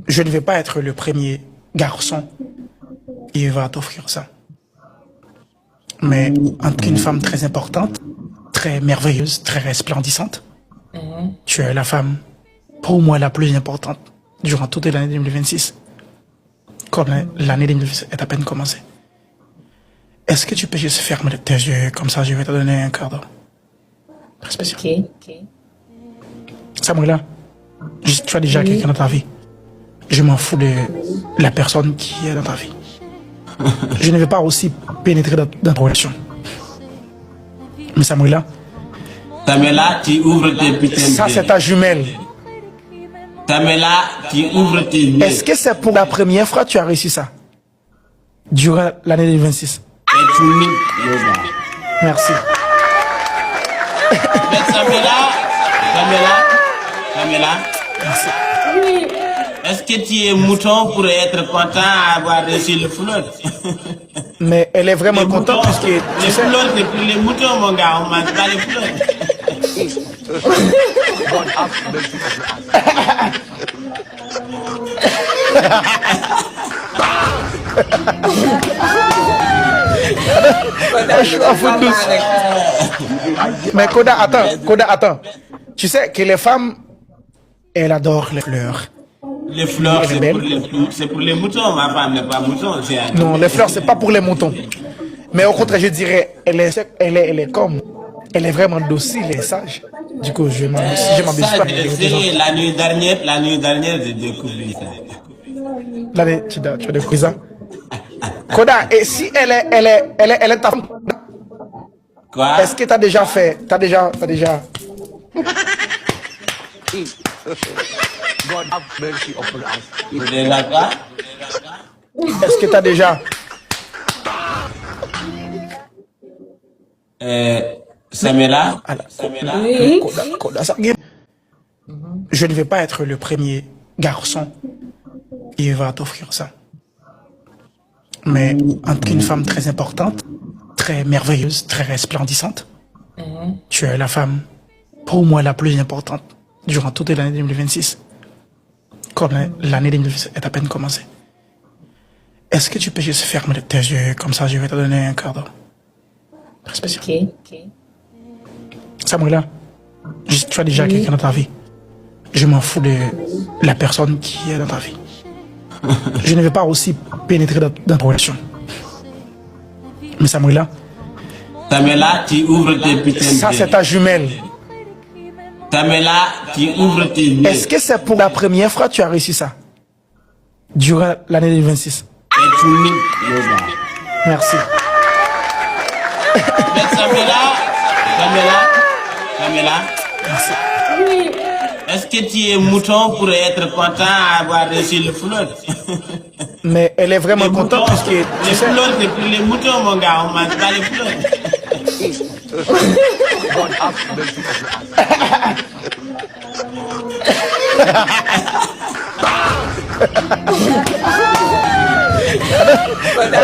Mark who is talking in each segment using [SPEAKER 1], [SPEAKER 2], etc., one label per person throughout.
[SPEAKER 1] Je ne vais pas être le premier garçon qui va t'offrir ça. Mais en tant qu'une femme très importante, très merveilleuse, très resplendissante, tu es la femme, pour moi, la plus importante durant toute l'année 2026. Comme l'année 2026 est à peine commencée. Est-ce que tu peux juste fermer tes yeux, comme ça je vais te donner un cadeau très spécial.
[SPEAKER 2] Ok.
[SPEAKER 1] Samuela, tu as déjà quelqu'un dans ta vie. Je m'en fous de la personne qui est dans ta vie. Je ne vais pas aussi pénétrer dans ta relation. Mais Samuela,
[SPEAKER 3] Tamela, tu ouvres tes putains de
[SPEAKER 1] ça c'est
[SPEAKER 3] yeux.
[SPEAKER 1] ta jumelle.
[SPEAKER 3] Tamela, tu ouvres tes yeux.
[SPEAKER 1] Est-ce que c'est pour la première fois que tu as réussi ça? Durant l'année 2026.
[SPEAKER 3] Et tu niques, Yoga.
[SPEAKER 1] Merci.
[SPEAKER 3] Mais Tamela,
[SPEAKER 1] Merci.
[SPEAKER 3] est-ce que tu es mouton pour être content à avoir reçu le fleur?
[SPEAKER 1] Mais elle est vraiment
[SPEAKER 3] Les
[SPEAKER 1] contente
[SPEAKER 3] moutons,
[SPEAKER 1] puisque
[SPEAKER 3] les
[SPEAKER 1] tu sais,
[SPEAKER 3] fleurs, c'est pour les moutons, mon gars, on mange pas les fleurs.
[SPEAKER 1] je suis en faute douce. Mais Koda, attends. Tu sais que les femmes, elles adorent les fleurs.
[SPEAKER 3] Les fleurs,
[SPEAKER 1] Elle est belle.
[SPEAKER 3] c'est pour les moutons, ma femme n'est pas mouton.
[SPEAKER 1] Non, les fleurs, c'est pas pour les moutons. Mais au contraire, je dirais, elle est comme, elle est vraiment docile et sage. Du coup, je m'abuse
[SPEAKER 3] Ça,
[SPEAKER 1] pas.
[SPEAKER 3] la nuit dernière, j'ai découvert ça.
[SPEAKER 1] Là, tu as découvert ça. Koda, et si elle est ta femme,
[SPEAKER 3] Quoi?
[SPEAKER 1] est-ce que t'as déjà fait, t'as déjà,
[SPEAKER 4] God have mercy upon us.
[SPEAKER 3] Vous êtes là, quoi?
[SPEAKER 1] est-ce que t'as déjà,
[SPEAKER 3] Samela?
[SPEAKER 1] Koda, ça, je ne vais pas être le premier garçon qui va t'offrir ça. Mais en tant qu'une femme très importante, très merveilleuse, très resplendissante, tu es la femme, pour moi, la plus importante durant toute l'année 2026. Comme l'année 2026 est à peine commencée. Est-ce que tu peux juste fermer tes yeux, comme ça je vais te donner un cadeau très spécial.
[SPEAKER 2] Ok.
[SPEAKER 1] Samuela, tu as déjà quelqu'un dans ta vie. Je m'en fous de la personne qui est dans ta vie. Je ne vais pas aussi pénétrer dans ta relation. Mais Samuela,
[SPEAKER 3] Tamela, tu ouvres tes putains de
[SPEAKER 1] ça c'est
[SPEAKER 3] yeux.
[SPEAKER 1] ta jumelle.
[SPEAKER 3] Tamela, tu ouvres tes yeux.
[SPEAKER 1] Est-ce que c'est pour la première fois que tu as réussi ça? Durant l'année 2026.
[SPEAKER 3] Et tu niques, Yoga.
[SPEAKER 1] Merci.
[SPEAKER 3] Mais Tamela,
[SPEAKER 1] Merci.
[SPEAKER 3] est-ce que tu es mouton pour être content à avoir reçu le fleur?
[SPEAKER 1] Mais elle est vraiment
[SPEAKER 3] Les
[SPEAKER 1] contente
[SPEAKER 3] moutons,
[SPEAKER 1] puisque
[SPEAKER 3] les
[SPEAKER 1] tu sais,
[SPEAKER 3] fleurs, c'est pour les moutons, mon gars, on mange pas les fleurs.
[SPEAKER 4] God have mercy upon us.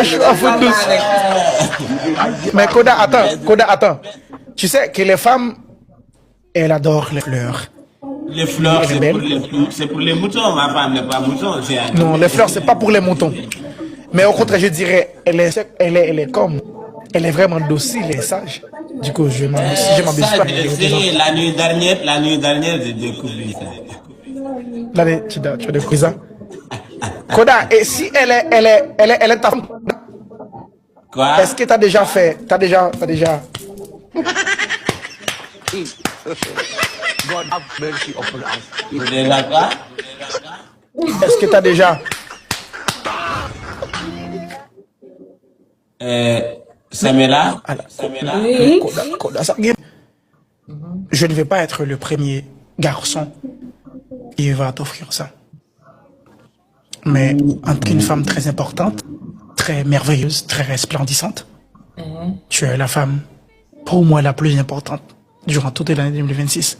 [SPEAKER 1] je suis en faute douce. Mais Koda, attends. Tu sais que les femmes, elles adorent les fleurs.
[SPEAKER 3] Les fleurs,
[SPEAKER 1] Elle est
[SPEAKER 3] c'est pour les moutons, ma femme n'est pas mouton.
[SPEAKER 1] Non, les fleurs, c'est pas pour les moutons. Mais au contraire, je dirais, elle est comme, elle est vraiment docile et sage. Du coup, je m'abuse
[SPEAKER 3] Ça,
[SPEAKER 1] pas.
[SPEAKER 3] la nuit dernière, j'ai découvert ça.
[SPEAKER 1] Là, tu as découvert ça. Koda, et si elle est ta femme,
[SPEAKER 3] Quoi?
[SPEAKER 1] est-ce que t'as déjà fait, t'as déjà,
[SPEAKER 4] God have mercy upon us.
[SPEAKER 3] Vous êtes là, quoi?
[SPEAKER 1] est-ce que t'as déjà,
[SPEAKER 3] Samela?
[SPEAKER 1] Koda, ça, je ne vais pas être le premier garçon qui va t'offrir ça. Mais en tant qu'une femme très importante, très merveilleuse, très resplendissante, tu es la femme, pour moi, la plus importante durant toute l'année 2026.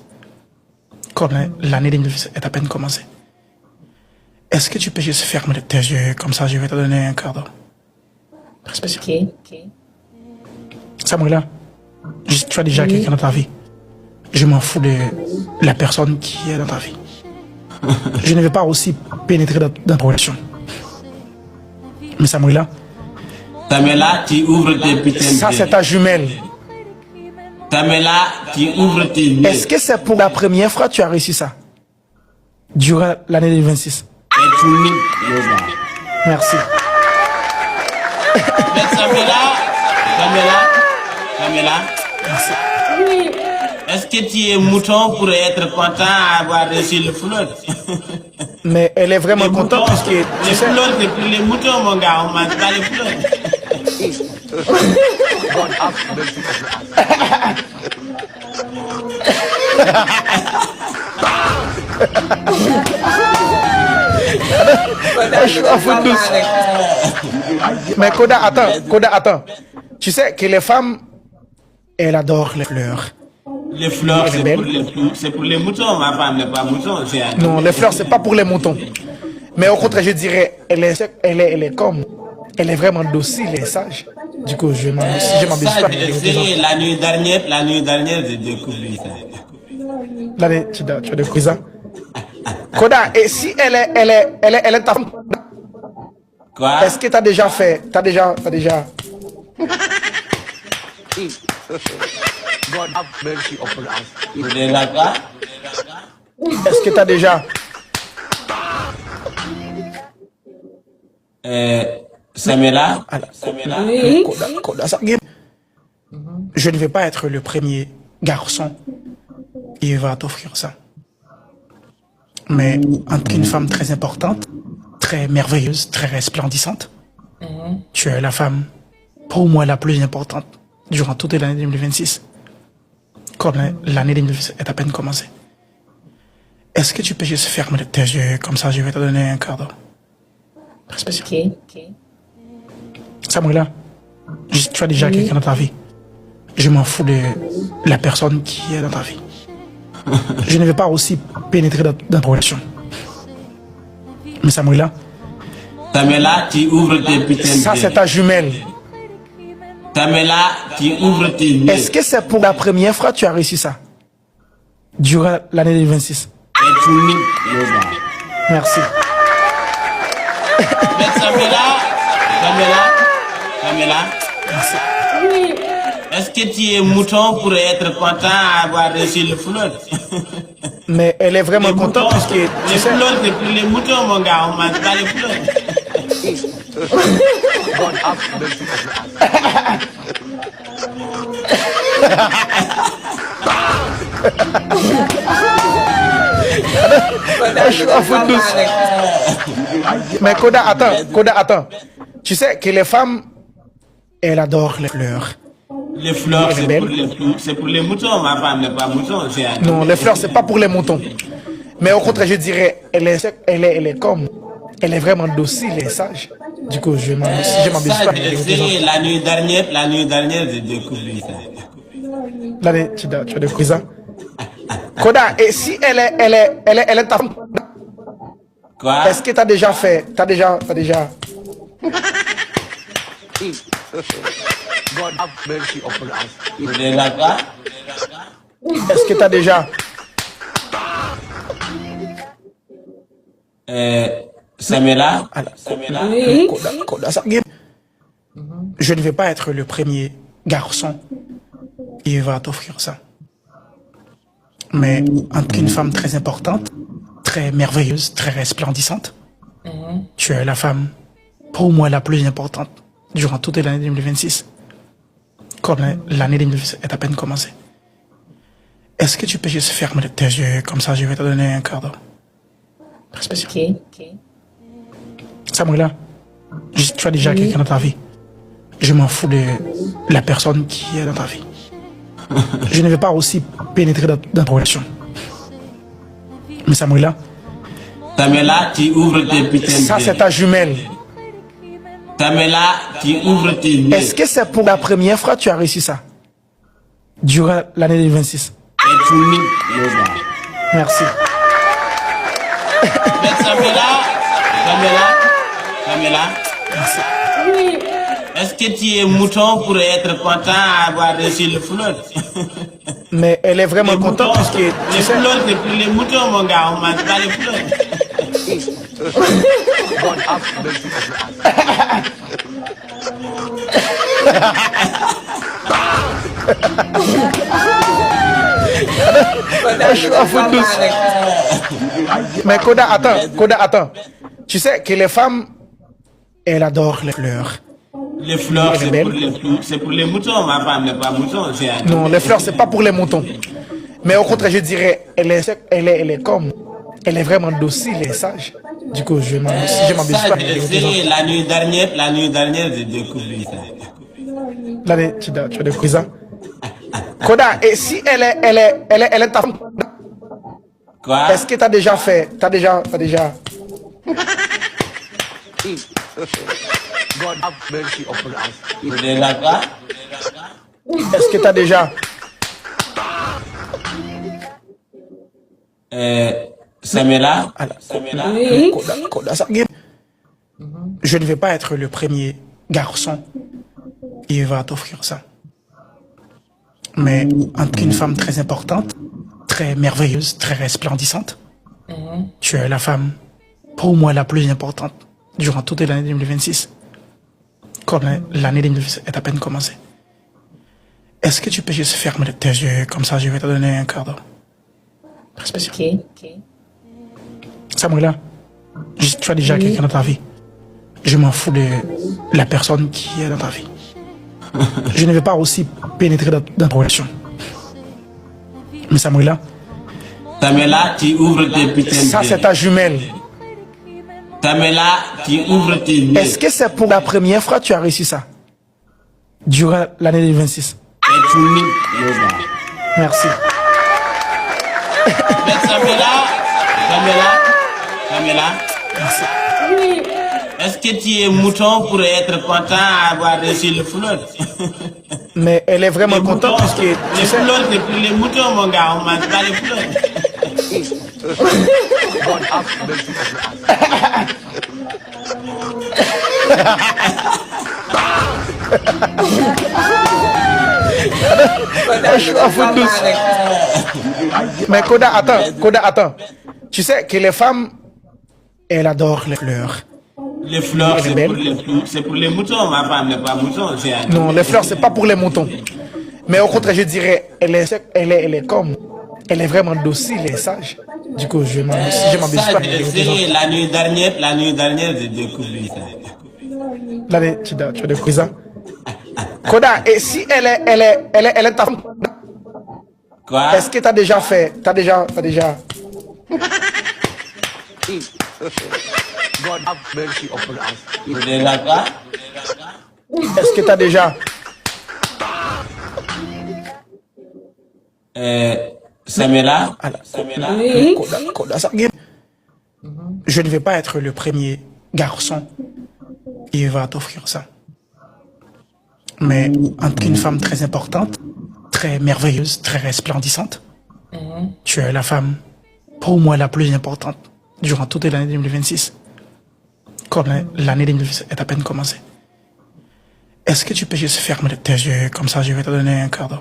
[SPEAKER 1] Comme l'année 2026 est à peine commencée. Est-ce que tu peux juste fermer tes yeux, comme ça je vais te donner un cadeau très spécial.
[SPEAKER 2] Ok.
[SPEAKER 1] Samuela, tu as déjà quelqu'un dans ta vie. Je m'en fous de la personne qui est dans ta vie. Je ne vais pas aussi pénétrer dans ta relation. Mais Samuela,
[SPEAKER 3] Samela, tu ouvres tes putains de
[SPEAKER 1] ça
[SPEAKER 3] yeux.
[SPEAKER 1] c'est ta jumelle.
[SPEAKER 3] Samela, tu ouvres tes yeux.
[SPEAKER 1] Est-ce que c'est pour la première fois que tu as réussi ça? Durant l'année 2026.
[SPEAKER 3] Et tu niques yoga.
[SPEAKER 1] Merci.
[SPEAKER 3] Mais Samela,
[SPEAKER 1] Merci.
[SPEAKER 3] est-ce que tu es mouton pour être content à avoir reçu le flotte?
[SPEAKER 1] Mais elle est vraiment
[SPEAKER 3] Les
[SPEAKER 1] contente
[SPEAKER 3] moutons,
[SPEAKER 1] puisque tu
[SPEAKER 3] les
[SPEAKER 1] sais,
[SPEAKER 3] flottes, c'est pour les moutons, mon gars, on mange pas les flottes.
[SPEAKER 4] God have mercy upon us.
[SPEAKER 1] mais Koda, attends. Tu sais que les femmes, elles adorent les fleurs.
[SPEAKER 3] Les fleurs,
[SPEAKER 1] Elle est
[SPEAKER 3] c'est pour les moutons, ma femme n'est pas mouton. C'est un...
[SPEAKER 1] Non, les fleurs, c'est pas pour les moutons. Mais au contraire, je dirais, elle est comme, elle est vraiment docile et sage. Du coup, je m'abuse
[SPEAKER 3] Ça,
[SPEAKER 1] pas.
[SPEAKER 3] la nuit dernière, j'ai découvert ça.
[SPEAKER 1] Là, tu as découvert ça. Koda, et si elle est ta femme,
[SPEAKER 3] Quoi?
[SPEAKER 1] est-ce que t'as déjà fait, t'as déjà,
[SPEAKER 4] God have mercy upon us.
[SPEAKER 3] Vous êtes d'accord?
[SPEAKER 1] est-ce que t'as déjà,
[SPEAKER 3] Samela?
[SPEAKER 1] Koda, ça, je ne vais pas être le premier garçon qui va t'offrir ça. Mais entre une femme très importante, très merveilleuse, très resplendissante, tu es la femme, pour moi, la plus importante durant toute l'année 2026. Comme l'année 2026 est à peine commencée. Est-ce que tu peux juste fermer tes yeux, comme ça je vais te donner un cadeau très spécial.
[SPEAKER 2] Ok.
[SPEAKER 1] Samuela, tu as déjà quelqu'un dans ta vie. Je m'en fous de la personne qui est dans ta vie. Je ne vais pas aussi pénétrer dans ta relation. Mais Samuela,
[SPEAKER 3] Samela, tu ouvres tes putains de
[SPEAKER 1] ça
[SPEAKER 3] yeux.
[SPEAKER 1] c'est ta jumelle.
[SPEAKER 3] Samela, tu ouvres tes yeux.
[SPEAKER 1] Est-ce que c'est pour la première fois que tu as réussi ça? Durant l'année 2026.
[SPEAKER 3] Et tu niques yoga.
[SPEAKER 1] Merci.
[SPEAKER 3] Mais Samela,
[SPEAKER 1] Merci.
[SPEAKER 3] est-ce que tu es mouton pour être content à avoir reçu le flotte?
[SPEAKER 1] Mais elle est vraiment
[SPEAKER 3] Les moutons,
[SPEAKER 1] contente puisque
[SPEAKER 3] les
[SPEAKER 1] tu sais,
[SPEAKER 3] flottes, c'est pour les moutons, mon gars, on mange pas les flottes.
[SPEAKER 4] God have mercy upon us.
[SPEAKER 1] mais Koda, attends. Tu sais que les femmes, elles adorent les fleurs.
[SPEAKER 3] Les fleurs,
[SPEAKER 1] Elle est belle.
[SPEAKER 3] c'est pour les moutons, ma femme n'est pas mouton. C'est un...
[SPEAKER 1] Non, les fleurs, c'est pas pour les moutons. Mais au contraire, je dirais, elle est comme, elle est vraiment docile et sage. Du coup, je m'abuse
[SPEAKER 3] Ça,
[SPEAKER 1] pas.
[SPEAKER 3] la nuit dernière, j'ai découvert ça.
[SPEAKER 1] Là, tu as découvert ça. Koda, et si elle est ta femme,
[SPEAKER 3] Quoi?
[SPEAKER 1] est-ce que t'as déjà fait, t'as déjà,
[SPEAKER 4] God have mercy upon us.
[SPEAKER 3] Vous êtes d'accord?
[SPEAKER 1] est-ce que t'as déjà,
[SPEAKER 3] Samela?
[SPEAKER 1] Koda, ça, je ne vais pas être le premier garçon qui va t'offrir ça. Mais entre une femme très importante, très merveilleuse, très resplendissante, tu es la femme, pour moi, la plus importante durant toute l'année 2026. Comme l'année 2026 est à peine commencée. Est-ce que tu peux juste fermer tes yeux, comme ça je vais te donner un cadeau très spécial.
[SPEAKER 2] Ok.
[SPEAKER 1] Samuela, tu as déjà quelqu'un dans ta vie. Je m'en fous de la personne qui est dans ta vie. Je ne vais pas aussi pénétrer dans ta relation. Mais Samuela,
[SPEAKER 3] Samela, tu ouvres tes putains de
[SPEAKER 1] ça c'est
[SPEAKER 3] yeux.
[SPEAKER 1] ta jumelle.
[SPEAKER 3] Samela, tu ouvres tes yeux.
[SPEAKER 1] Est-ce que c'est pour la première fois que tu as réussi ça? Durant l'année 2026.
[SPEAKER 3] Et tu niques yoga.
[SPEAKER 1] Merci.
[SPEAKER 3] Mais Samela,
[SPEAKER 1] Merci.
[SPEAKER 3] Est-ce que tu es mouton pour être content à avoir reçu le flot?
[SPEAKER 1] Mais elle est vraiment
[SPEAKER 3] Les
[SPEAKER 1] contente
[SPEAKER 3] moutons,
[SPEAKER 1] puisque,
[SPEAKER 3] les
[SPEAKER 1] tu sais,
[SPEAKER 3] flots, c'est pour les moutons, mon gars. On mange pas les flots.
[SPEAKER 4] God have mercy upon us.
[SPEAKER 1] je suis à fond douce. Mais Koda, attends. Tu sais que les femmes, elles adorent les fleurs.
[SPEAKER 3] Les fleurs,
[SPEAKER 1] Elle est
[SPEAKER 3] c'est pour les moutons. Ma femme n'est pas mouton. C'est un...
[SPEAKER 1] Non, les fleurs, c'est pas pour les moutons. Mais au contraire, je dirais, elle est comme, elle est vraiment docile et sage. Du coup, je m'abuse
[SPEAKER 3] Ça,
[SPEAKER 1] pas.
[SPEAKER 3] je sais, la nuit dernière, j'ai découvert ça.
[SPEAKER 1] Là, tu as découvert ça. Koda, et si elle est ta femme,
[SPEAKER 3] Quoi?
[SPEAKER 1] est-ce que t'as déjà fait, t'as déjà,
[SPEAKER 4] God have mercy upon us.
[SPEAKER 3] Déjà quoi?
[SPEAKER 1] est-ce que t'as déjà,
[SPEAKER 3] Samela?
[SPEAKER 1] Koda, ça, je ne vais pas être le premier garçon qui va t'offrir ça. Mais en tant qu'une femme très importante, très merveilleuse, très resplendissante, tu es la femme, pour moi, la plus importante durant toute l'année 2026. Comme l'année 2026 est à peine commencée. Est-ce que tu peux juste fermer tes yeux, comme ça je vais te donner un cadeau très spécial.
[SPEAKER 2] Ok.
[SPEAKER 1] Samuela, tu as déjà quelqu'un dans ta vie. Je m'en fous de la personne qui est dans ta vie. Je ne vais pas aussi pénétrer dans ta relation. Mais Samuela,
[SPEAKER 3] Samela, tu ouvres tes putains de
[SPEAKER 1] ça c'est
[SPEAKER 3] yeux.
[SPEAKER 1] ta jumelle.
[SPEAKER 3] Samela, tu ouvres tes yeux.
[SPEAKER 1] Est-ce que c'est pour la première fois que tu as réussi ça? Durant l'année 2026.
[SPEAKER 3] Et tu niques le gars.
[SPEAKER 1] Merci.
[SPEAKER 3] Mais Samela,
[SPEAKER 1] Merci.
[SPEAKER 3] est-ce que tu es mouton pour être content à avoir reçu le flot?
[SPEAKER 1] Mais elle est vraiment
[SPEAKER 3] Les moutons,
[SPEAKER 1] contente puisque,
[SPEAKER 3] les
[SPEAKER 1] tu sais,
[SPEAKER 3] flots, c'est pour les moutons, mon gars. On mange pas les flots.
[SPEAKER 4] God have mercy upon us.
[SPEAKER 1] je suis à fond douce. Mais Koda, attends. Tu sais que les femmes, elles adorent les fleurs.
[SPEAKER 3] Les fleurs,
[SPEAKER 1] Elle est belle.
[SPEAKER 3] c'est pour les moutons. Ma femme n'est pas mouton. C'est un...
[SPEAKER 1] Non, les fleurs, c'est pas pour les moutons. Mais au contraire, je dirais, elle est comme, elle est vraiment docile et sage. Du coup, je m'abuse
[SPEAKER 3] Ça,
[SPEAKER 1] pas.
[SPEAKER 3] je sais, la nuit dernière, j'ai découvert ça.
[SPEAKER 1] Là, tu as découvert ça. Koda, et si elle est ta femme,
[SPEAKER 3] Quoi?
[SPEAKER 1] est-ce que t'as déjà fait, t'as déjà,
[SPEAKER 4] God have mercy upon us.
[SPEAKER 3] Déjà quoi?
[SPEAKER 1] est-ce que t'as déjà,
[SPEAKER 3] Samela?
[SPEAKER 1] Koda, ça, je ne vais pas être le premier garçon qui va t'offrir ça. Mais en tant qu'une femme très importante, très merveilleuse, très resplendissante, tu es la femme, pour moi, la plus importante durant toute l'année 2026. Comme l'année 2026 est à peine commencée. Est-ce que tu peux juste fermer tes yeux, comme ça je vais te donner un cadeau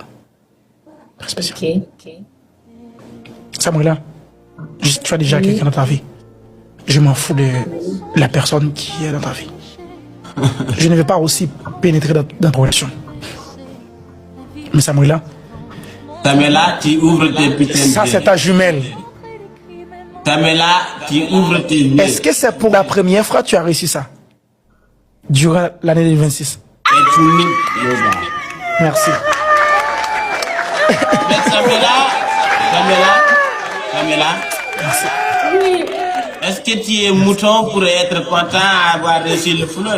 [SPEAKER 1] très spécial.
[SPEAKER 2] Ok.
[SPEAKER 1] Samuela, tu as déjà quelqu'un dans ta vie. Je m'en fous de la personne qui est dans ta vie. Je ne vais pas aussi pénétrer dans ta relation. Mais Samuela,
[SPEAKER 3] Samela, tu ouvres tes putains de
[SPEAKER 1] ça c'est
[SPEAKER 3] yeux.
[SPEAKER 1] ta jumelle.
[SPEAKER 3] Samela, tu ouvres tes yeux.
[SPEAKER 1] Est-ce que c'est pour la première fois que tu as réussi ça? Durant l'année 2026.
[SPEAKER 3] Et tu niques le gars.
[SPEAKER 1] Merci.
[SPEAKER 3] Mais Samela,
[SPEAKER 1] Merci.
[SPEAKER 3] est-ce que tu es mouton pour être content à avoir reçu le flot?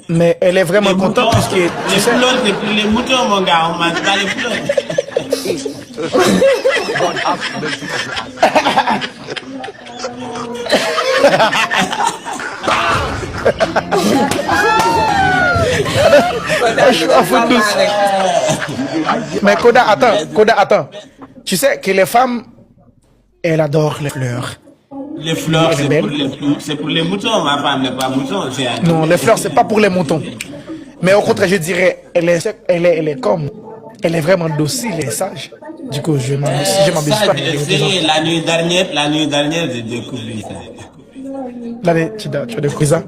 [SPEAKER 1] Mais elle est vraiment
[SPEAKER 3] Les
[SPEAKER 1] contente
[SPEAKER 3] moutons,
[SPEAKER 1] puisque,
[SPEAKER 3] les
[SPEAKER 1] tu sais,
[SPEAKER 3] flots, c'est pour les moutons, mon gars. On mange pas les flots.
[SPEAKER 4] God have mercy upon us.
[SPEAKER 1] je suis à fond douce. Mais Koda, attends. Tu sais que les femmes, elles adorent les fleurs.
[SPEAKER 3] Les fleurs,
[SPEAKER 1] Elle est belle.
[SPEAKER 3] c'est pour les moutons. Ma femme n'est pas mouton. C'est un...
[SPEAKER 1] Non, les fleurs, c'est pas pour les moutons. Mais au contraire, je dirais, elle est comme, elle est vraiment docile et sage. Du coup, si je m'abuse
[SPEAKER 3] Ça,
[SPEAKER 1] pas.
[SPEAKER 3] je sais, la nuit dernière, j'ai découvert ça.
[SPEAKER 1] Là, tu as découvert ça.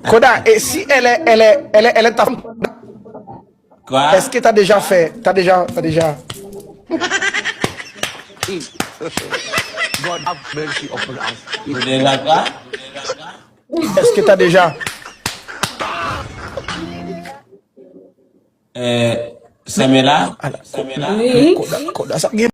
[SPEAKER 1] Koda, et si elle est ta femme,
[SPEAKER 3] Quoi?
[SPEAKER 1] est-ce que t'as déjà fait, t'as déjà,
[SPEAKER 4] God have mercy upon us.
[SPEAKER 3] Vous déjà quoi?
[SPEAKER 1] est-ce que t'as déjà,
[SPEAKER 3] Samela?
[SPEAKER 1] ah, là,
[SPEAKER 3] Samela?
[SPEAKER 1] Koda, ça,